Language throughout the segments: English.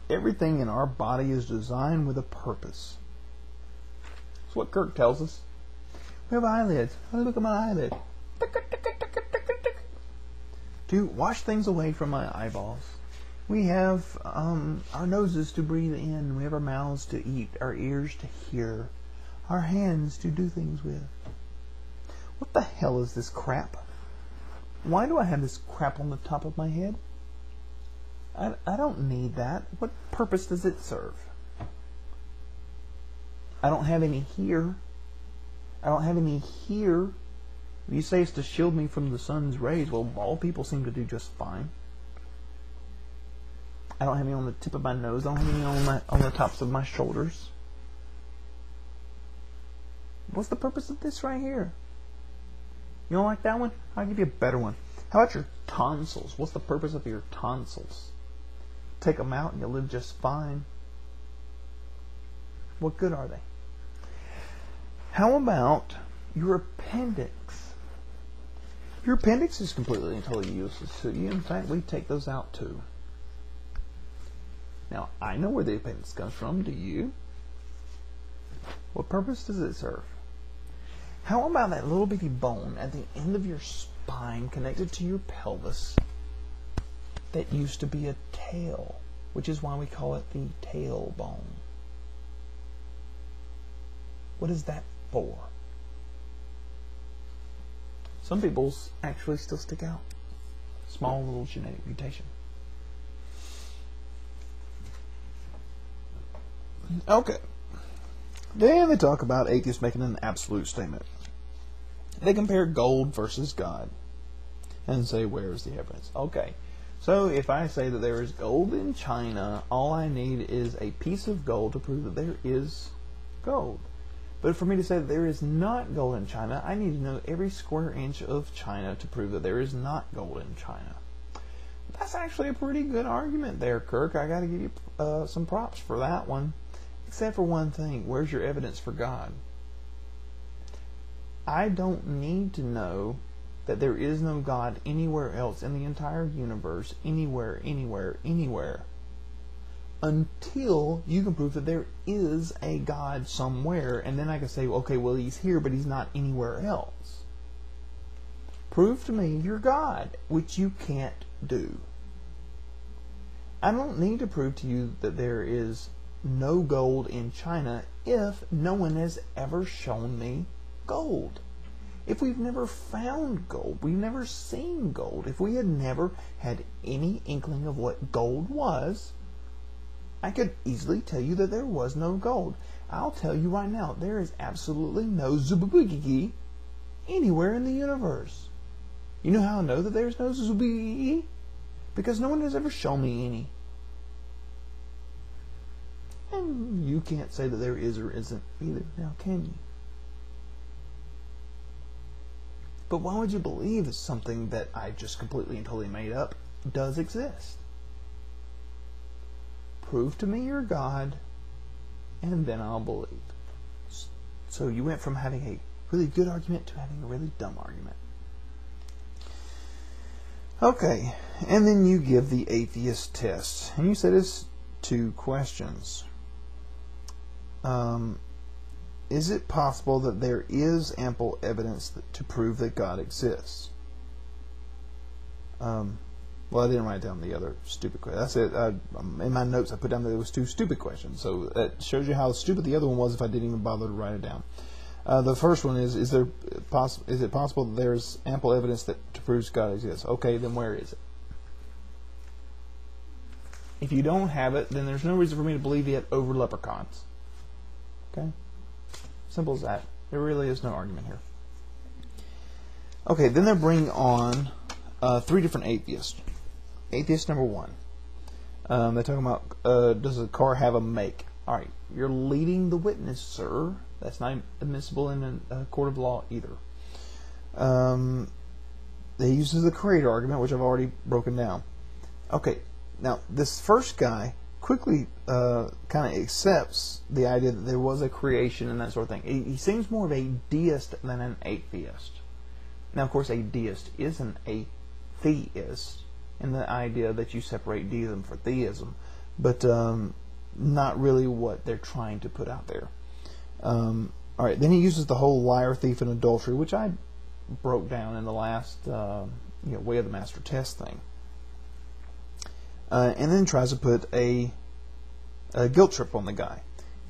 everything in our body is designed with a purpose. That's what Kirk tells us. We have eyelids. Oh, look at my eyelid. To wash things away from my eyeballs. We have our noses to breathe in. We have our mouths to eat, our ears to hear, our hands to do things with. What the hell is this crap? Why do I have this crap on the top of my head? I don't need that. What purpose does it serve? I don't have any here. I don't have any here. You say it's to shield me from the sun's rays. Well, all people seem to do just fine. I don't have any on the tip of my nose. I don't have any on the tops of my shoulders. What's the purpose of this right here? You don't like that one? I'll give you a better one. How about your tonsils? What's the purpose of your tonsils? Take them out and you'll live just fine. What good are they? How about your appendix? Your appendix is completely and totally useless to you. In fact, we take those out too. Now, I know where the appendix comes from. Do you? What purpose does it serve? How about that little bitty bone at the end of your spine connected to your pelvis that used to be a tail, which is why we call it the tailbone? What is that for? Some people's actually still stick out. Small little genetic mutation. Okay. Then they talk about atheists making an absolute statement. They compare gold versus God and say, where is the evidence? Okay. So if I say that there is gold in China, all I need is a piece of gold to prove that there is gold. But for me to say that there is not gold in China, I need to know every square inch of China to prove that there is not gold in China. That's actually a pretty good argument there, Kirk. I got to give you some props for that one. Except for one thing. Where's your evidence for God? I don't need to know that there is no God anywhere else in the entire universe, anywhere, until you can prove that there is a God somewhere, and then I can say, okay, well, he's here, but he's not anywhere else. Prove to me your God, which you can't do. I don't need to prove to you that there is no gold in China if no one has ever shown me gold. If we've never found gold, we've never seen gold, if we had never had any inkling of what gold was, I could easily tell you that there was no gold. I'll tell you right now, there is absolutely no zububigi anywhere in the universe. You know how I know that there's no zububigi? Because no one has ever shown me any. And you can't say that there is or isn't either, now can you? But why would you believe that something that I just completely and totally made up does exist? Prove to me your God, and then I'll believe. So you went from having a really good argument to having a really dumb argument. Okay, and then you give the atheist test. And you said it's 2 questions. Is it possible that there is ample evidence to prove that God exists? Well, I didn't write down the other stupid question. That's it. In my notes, I put down that there was 2 stupid questions. So that shows you how stupid the other one was if I didn't even bother to write it down. The first one is it possible that there's ample evidence to prove God exists? Okay, then where is it? If you don't have it, then there's no reason for me to believe yet over leprechauns. Okay? Simple as that. There really is no argument here. Okay, then they bring on 3 different atheists. Atheist number 1. They're talking about, does a car have a make? Alright, you're leading the witness, sir. That's not admissible in a court of law either. They use the creator argument, which I've already broken down. Okay, now this first guy quickly kind of accepts the idea that there was a creation and that sort of thing. He seems more of a deist than an atheist. Now, of course, a deist isn't a theist in the idea that you separate deism from theism. but not really what they're trying to put out there. All right, then he uses the whole liar, thief, and adultery, which I broke down in the last Way of the Master test thing. And then tries to put a guilt trip on the guy.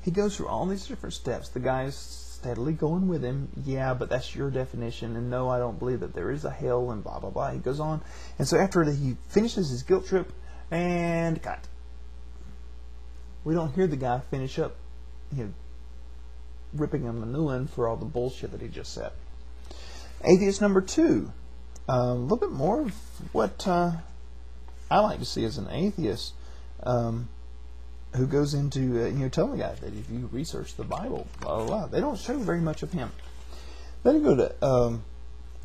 He goes through all these different steps. The guy's steadily going with him. Yeah, but that's your definition. And no, I don't believe that there is a hell, and blah, blah, blah. He goes on. And so after he finishes his guilt trip, and cut. We don't hear the guy finish up, ripping him a new one for all the bullshit that he just said. Atheist number 2. A little bit more of what I like to see as an atheist, who goes into telling the guy that if you research the Bible, blah, blah, blah. They don't show very much of him. Then you go to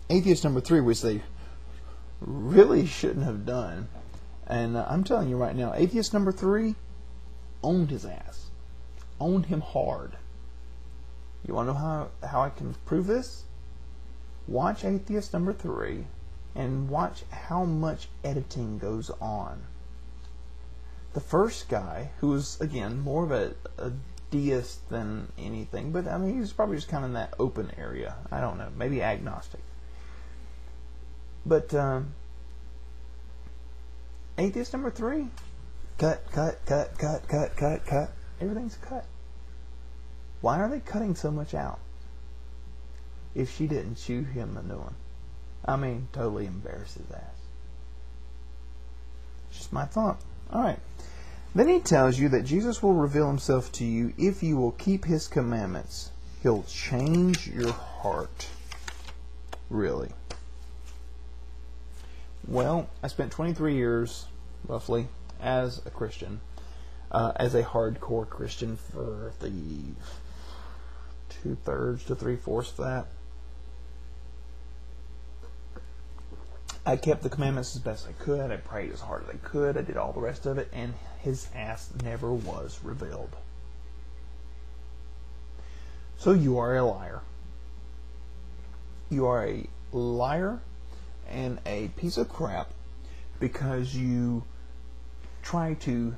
atheist number 3, which they really shouldn't have done. And I'm telling you right now, atheist number 3 owned his ass. Owned him hard. You want to know how I can prove this? Watch atheist number 3 and watch how much editing goes on. The first guy, who was, again, more of a deist than anything, but I mean, he was probably just kind of in that open area. I don't know, maybe agnostic. But atheist number 3, cut. Everything's cut. Why are they cutting so much out? If she didn't chew him a new one. I mean, totally embarrass his ass. Just my thought. Alright. Then he tells you that Jesus will reveal himself to you if you will keep his commandments. He'll change your heart. Really. Well, I spent 23 years, roughly, as a Christian. As a hardcore Christian for the 2/3 to 3/4 of that. I kept the commandments as best I could. I prayed as hard as I could. I did all the rest of it, and his ass never was revealed. So you are a liar. You are a liar and a piece of crap because you try to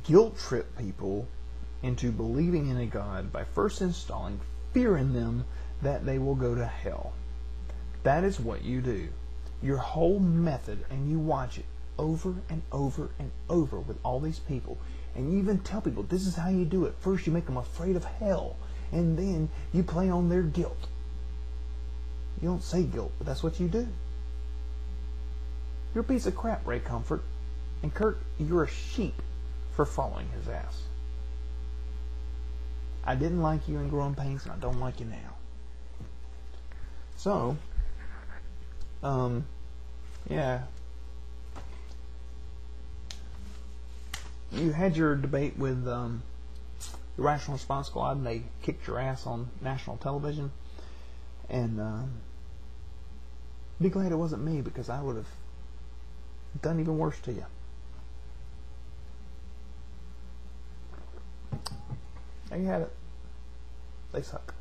guilt trip people into believing in a God by first installing fear in them that they will go to hell. That is what you do. Your whole method, and you watch it over and over and over with all these people, and you even tell people this is how you do it. First you make them afraid of hell, and then you play on their guilt. You don't say guilt, but that's what you do. You're a piece of crap, Ray Comfort. And Kirk, you're a sheep for following his ass. I didn't like you in Growing Pains, and I don't like you now. So, yeah. You had your debate with the Rational Response Squad, and they kicked your ass on national television. And be glad it wasn't me, because I would have done even worse to you. There you have it. They suck.